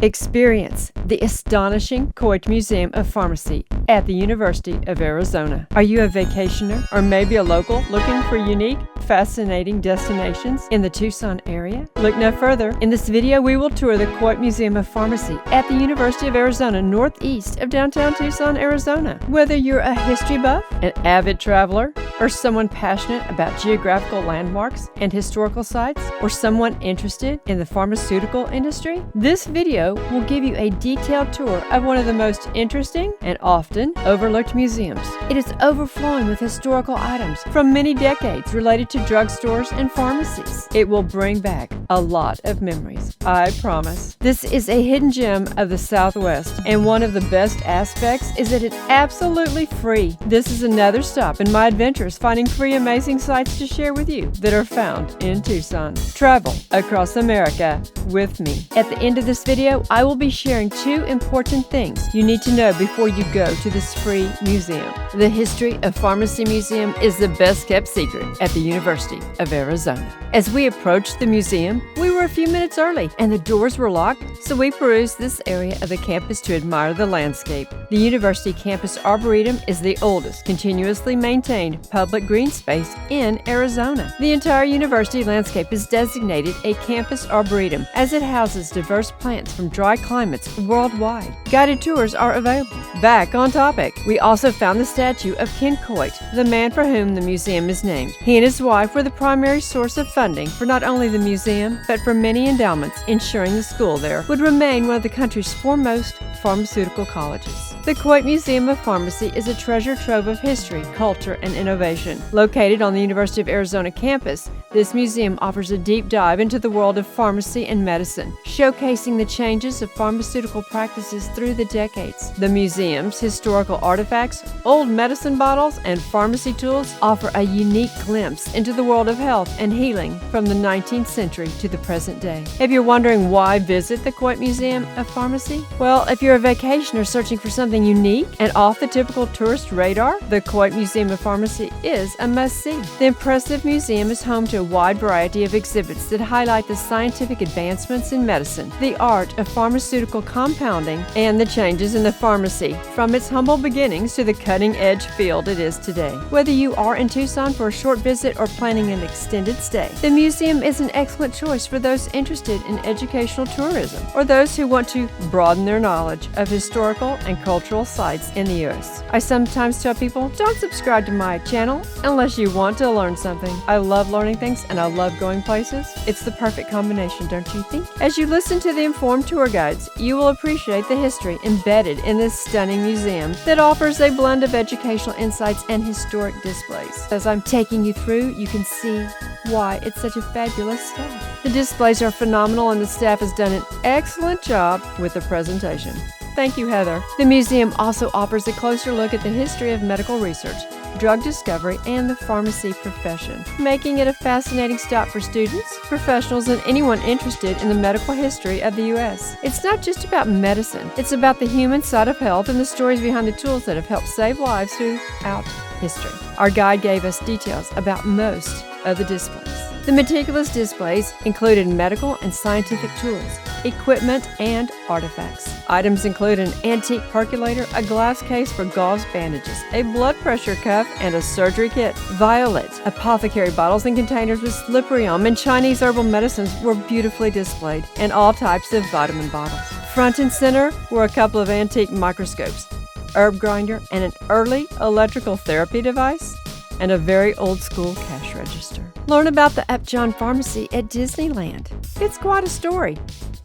Experience the astonishing Coit Museum of Pharmacy at the University of Arizona. Are you a vacationer or maybe a local looking for unique, fascinating destinations in the Tucson area? Look no further. In this video, we will tour the Coit Museum of Pharmacy at the University of Arizona, northeast of downtown Tucson, Arizona. Whether you're a history buff, an avid traveler, or someone passionate about geographical landmarks and historical sites, or someone interested in the pharmaceutical industry, this video will give you a detailed tour of one of the most interesting and often overlooked museums. It is overflowing with historical items from many decades related to drugstores and pharmacies. It will bring back a lot of memories, I promise. This is a hidden gem of the Southwest, and one of the best aspects is that it's absolutely free. This is another stop in my adventures finding free amazing sites to share with you that are found in Tucson. Travel across America with me. At the end of this video, I will be sharing 2 important things you need to know before you go to this free museum. The History of Pharmacy Museum is the best kept secret at the University of Arizona. As we approached the museum, we were a few minutes early and the doors were locked, so we perused this area of the campus to admire the landscape. The University Campus Arboretum is the oldest continuously maintained public green space in Arizona. The entire university landscape is designated a campus arboretum as it houses diverse plants from dry climates worldwide. Guided tours are available. Back on topic, we also found the statue of Ken Coit, the man for whom the museum is named. He and his wife were the primary source of funding for not only the museum, but for many endowments, ensuring the school there would remain one of the country's foremost pharmaceutical colleges. The Coit Museum of Pharmacy is a treasure trove of history, culture, and innovation. Located on the University of Arizona campus, this museum offers a deep dive into the world of pharmacy and medicine, showcasing the changes of pharmaceutical practices through the decades. The museum's historical artifacts, old medicine bottles, and pharmacy tools offer a unique glimpse into the world of health and healing from the 19th century to the present day. If you're wondering why visit the Coit Museum of Pharmacy, well, if you're a vacationer searching for something unique and off the typical tourist radar, the Coit Museum of Pharmacy is a must-see. The impressive museum is home to a wide variety of exhibits that highlight the scientific advancements in medicine, the art of pharmaceutical compounding, and the changes in the pharmacy from its humble beginnings to the cutting-edge field it is today. Whether you are in Tucson for a short visit or planning an extended stay, the museum is an excellent choice for those interested in educational tourism or those who want to broaden their knowledge of historical and cultural sites in the U.S. I sometimes tell people, don't subscribe to my channel unless you want to learn something. I love learning things and I love going places. It's the perfect combination, don't you think? As you listen to the informed tour guides, you will appreciate the history embedded in this stunning museum that offers a blend of educational insights and historic displays. As I'm taking you through, you can see why it's such a fabulous staff. The displays are phenomenal and the staff has done an excellent job with the presentation. Thank you, Heather. The museum also offers a closer look at the history of medical research, drug discovery, and the pharmacy profession, making it a fascinating stop for students, professionals, and anyone interested in the medical history of the U.S. It's not just about medicine, it's about the human side of health and the stories behind the tools that have helped save lives throughout history. Our guide gave us details about most of the displays. The Meticulous Displays included medical and scientific tools, equipment, and artifacts. Items include an antique percolator, a glass case for gauze bandages, a blood pressure cuff, and a surgery kit. Violet apothecary bottles and containers with slipperyom and Chinese herbal medicines were beautifully displayed, and all types of vitamin bottles. Front and center were a couple of antique microscopes, herb grinder, and an early electrical therapy device, and a very old-school cash register. Learn about the Upjohn Pharmacy at Disneyland. It's quite a story.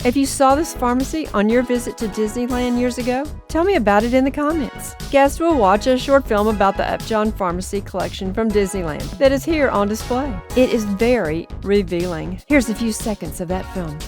If you saw this pharmacy on your visit to Disneyland years ago, tell me about it in the comments. Guests will watch a short film about the Upjohn Pharmacy collection from Disneyland that is here on display. It is very revealing. Here's a few seconds of that film.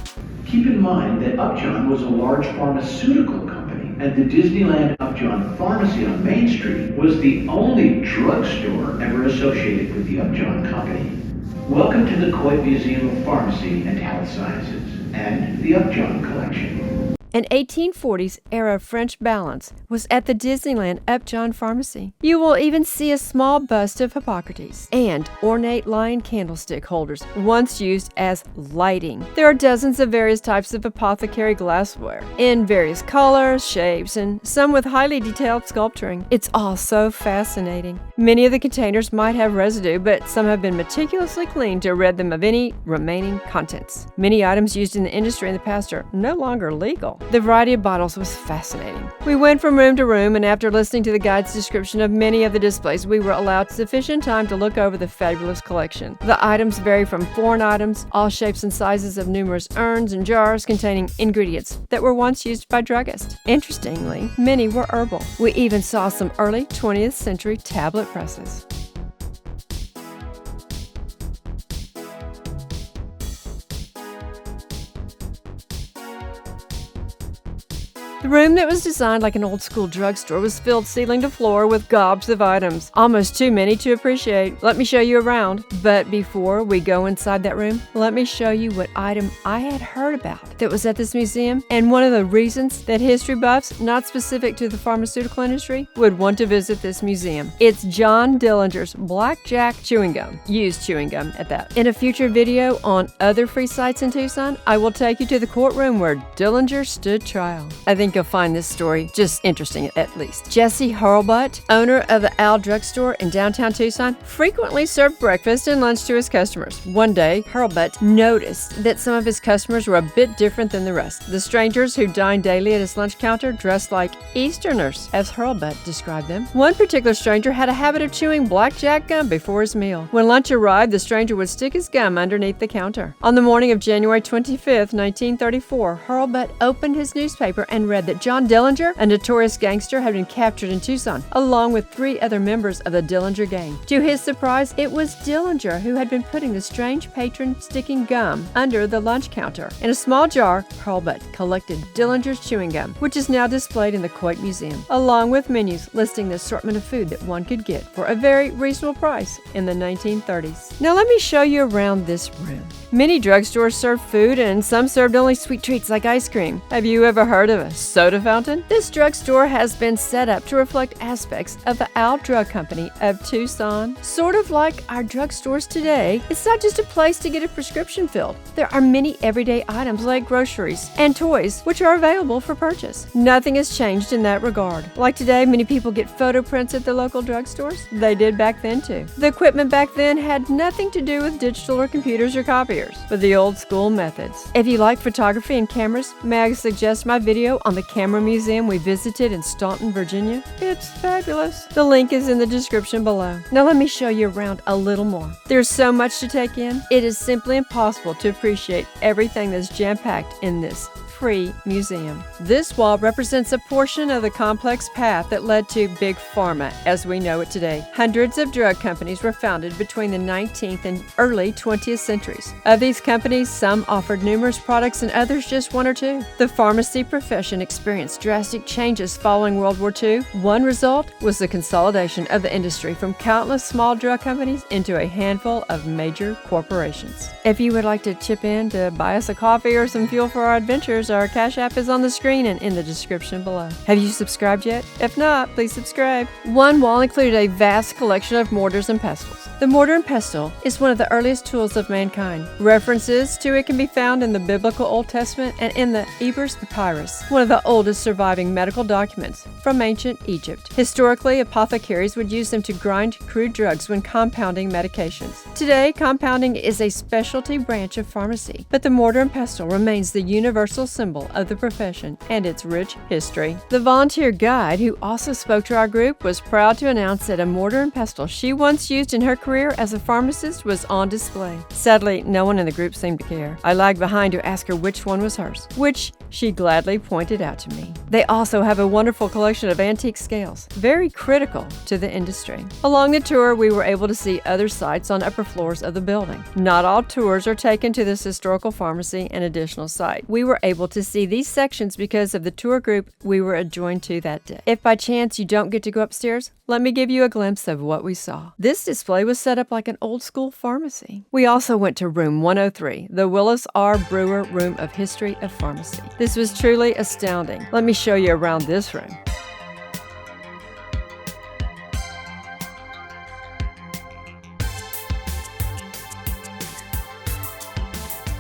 Keep in mind that Upjohn was a large pharmaceutical company, and the Disneyland Upjohn Pharmacy on Main Street was the only drugstore ever associated with the Upjohn Company. Welcome to the Coit Museum of Pharmacy and Health Sciences and the Upjohn Collection. An 1840s era French balance was at the Disneyland Upjohn Pharmacy. You will even see a small bust of Hippocrates and ornate lion candlestick holders once used as lighting. There are dozens of various types of apothecary glassware in various colors, shapes, and some with highly detailed sculpturing. It's all so fascinating. Many of the containers might have residue, but some have been meticulously cleaned to rid them of any remaining contents. Many items used in the industry in the past are no longer legal. The variety of bottles was fascinating. We went from room to room, and after listening to the guide's description of many of the displays, we were allowed sufficient time to look over the fabulous collection. The items vary from foreign items, all shapes and sizes of numerous urns and jars containing ingredients that were once used by druggists. Interestingly, many were herbal. We even saw some early 20th century tablet presses. The room that was designed like an old-school drugstore was filled ceiling to floor with gobs of items, almost too many to appreciate. Let me show you around. But before we go inside that room, let me show you what item I had heard about that was at this museum, and one of the reasons that history buffs, not specific to the pharmaceutical industry, would want to visit this museum. It's John Dillinger's Blackjack chewing gum, used chewing gum at that. In a future video on other free sites in Tucson, I will take you to the courtroom where Dillinger stood trial. I think you'll find this story just interesting at least. Jesse Hurlbut, owner of the Owl Drugstore in downtown Tucson, frequently served breakfast and lunch to his customers. One day, Hurlbut noticed that some of his customers were a bit different than the rest. The strangers who dined daily at his lunch counter dressed like Easterners, as Hurlbut described them. One particular stranger had a habit of chewing blackjack gum before his meal. When lunch arrived, the stranger would stick his gum underneath the counter. On the morning of January 25th, 1934, Hurlbut opened his newspaper and read that John Dillinger, a notorious gangster, had been captured in Tucson, along with 3 other members of the Dillinger gang. To his surprise, it was Dillinger who had been putting the strange patron sticking gum under the lunch counter. In a small jar, Hurlbut collected Dillinger's chewing gum, which is now displayed in the Coit Museum, along with menus listing the assortment of food that one could get for a very reasonable price in the 1930s. Now let me show you around this room. Many drugstores serve food, and some served only sweet treats like ice cream. Have you ever heard of a soda fountain? This drugstore has been set up to reflect aspects of the Owl Drug Company of Tucson. Sort of like our drugstores today, it's not just a place to get a prescription filled. There are many everyday items like groceries and toys which are available for purchase. Nothing has changed in that regard. Like today, many people get photo prints at the local drugstores. They did back then too. The equipment back then had nothing to do with digital or computers or copiers, but the old school methods. If you like photography and cameras, may I suggest my video on the camera museum we visited in Staunton, Virginia? It's fabulous. The link is in the description below. Now let me show you around a little more. There's so much to take in. It is simply impossible to appreciate everything that's jam-packed in this free museum. This wall represents a portion of the complex path that led to Big Pharma as we know it today. Hundreds of drug companies were founded between the 19th and early 20th centuries. Of these companies, some offered numerous products and others just 1 or 2. The pharmacy profession experienced drastic changes following World War II. One result was the consolidation of the industry from countless small drug companies into a handful of major corporations. If you would like to chip in to buy us a coffee or some fuel for our adventures, our Cash App is on the screen and in the description below. Have you subscribed yet? If not, please subscribe. One wall included a vast collection of mortars and pestles. The mortar and pestle is one of the earliest tools of mankind. References to it can be found in the biblical Old Testament and in the Ebers Papyrus, one of the oldest surviving medical documents from ancient Egypt. Historically, apothecaries would use them to grind crude drugs when compounding medications. Today, compounding is a specialty branch of pharmacy, but the mortar and pestle remains the universal symbol of the profession and its rich history. The volunteer guide, who also spoke to our group, was proud to announce that a mortar and pestle she once used in her career as a pharmacist was on display. Sadly, no one in the group seemed to care. I lagged behind to ask her which one was hers, which she gladly pointed out to me. They also have a wonderful collection of antique scales, very critical to the industry. Along the tour, we were able to see other sites on upper floors of the building. Not all tours are taken to this historical pharmacy and additional site. We were able to see these sections because of the tour group we were adjoined to that day. If by chance you don't get to go upstairs, let me give you a glimpse of what we saw. This display was set up like an old-school pharmacy. We also went to room 103, the Willis R. Brewer Room of History of Pharmacy. This was truly astounding. Let me show you around this room.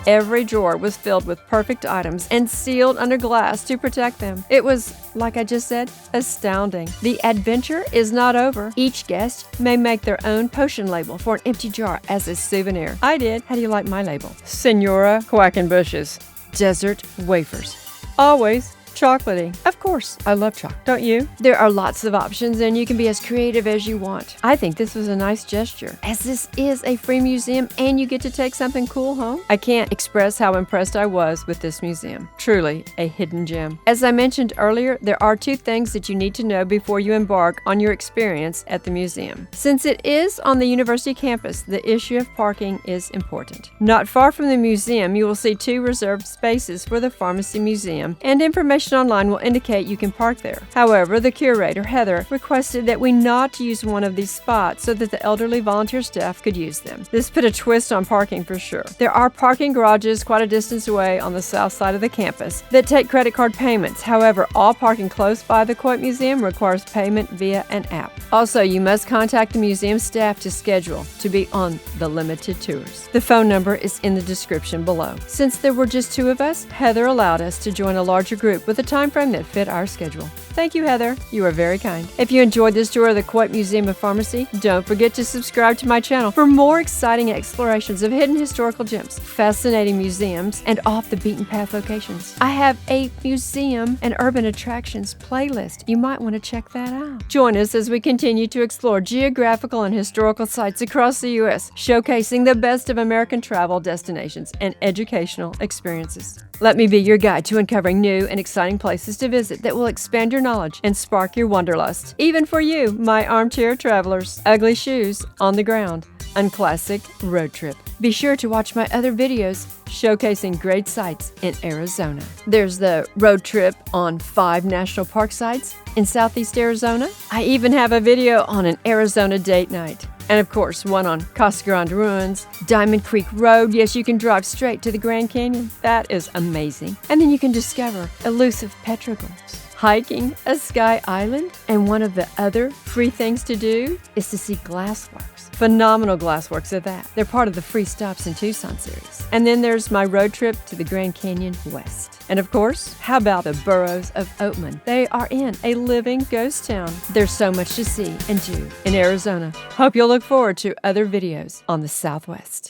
Every drawer was filled with perfect items and sealed under glass to protect them. It was, like I just said, astounding. The adventure is not over. Each guest may make their own potion label for an empty jar as a souvenir. I did. How do you like my label? Senora Quackenbush's Desert Wafers. Always chocolatey. Of course, I love chocolate, don't you? There are lots of options and you can be as creative as you want. I think this was a nice gesture, as this is a free museum and you get to take something cool home. I can't express how impressed I was with this museum. Truly a hidden gem. As I mentioned earlier, there are 2 things that you need to know before you embark on your experience at the museum. Since it is on the university campus, the issue of parking is important. Not far from the museum, you will see 2 reserved spaces for the Pharmacy Museum, and information online will indicate you can park there. However, the curator, Heather, requested that we not use one of these spots so that the elderly volunteer staff could use them. This put a twist on parking for sure. There are parking garages quite a distance away on the south side of the campus that take credit card payments. However, all parking close by the Coit Museum requires payment via an app. Also, you must contact the museum staff to schedule to be on the limited tours. The phone number is in the description below. Since there were just 2 of us, Heather allowed us to join a larger group with a time frame that fit our schedule. Thank you, Heather. You are very kind. If you enjoyed this tour of the Coit Museum of Pharmacy, don't forget to subscribe to my channel for more exciting explorations of hidden historical gems, fascinating museums, and off-the-beaten-path locations. I have a museum and urban attractions playlist. You might want to check that out. Join us as we continue to explore geographical and historical sites across the U.S., showcasing the best of American travel destinations and educational experiences. Let me be your guide to uncovering new and exciting places to visit that will expand your knowledge and spark your wanderlust. Even for you, my armchair travelers. Ugly shoes on the ground. Unclassic road trip. Be sure to watch my other videos showcasing great sites in Arizona. There's the road trip on 5 national park sites in Southeast Arizona. I even have a video on an Arizona date night. And of course, one on Casa Grande Ruins, Diamond Creek Road. Yes, you can drive straight to the Grand Canyon. That is amazing. And then you can discover elusive petroglyphs. Hiking a sky island. And one of the other free things to do is to see glassworks. Phenomenal glassworks at that. They're part of the Free Stops in Tucson series. And then there's my road trip to the Grand Canyon West. And of course, how about the Burros of Oatman? They are in a living ghost town. There's so much to see and do in Arizona. Hope you'll look forward to other videos on the Southwest.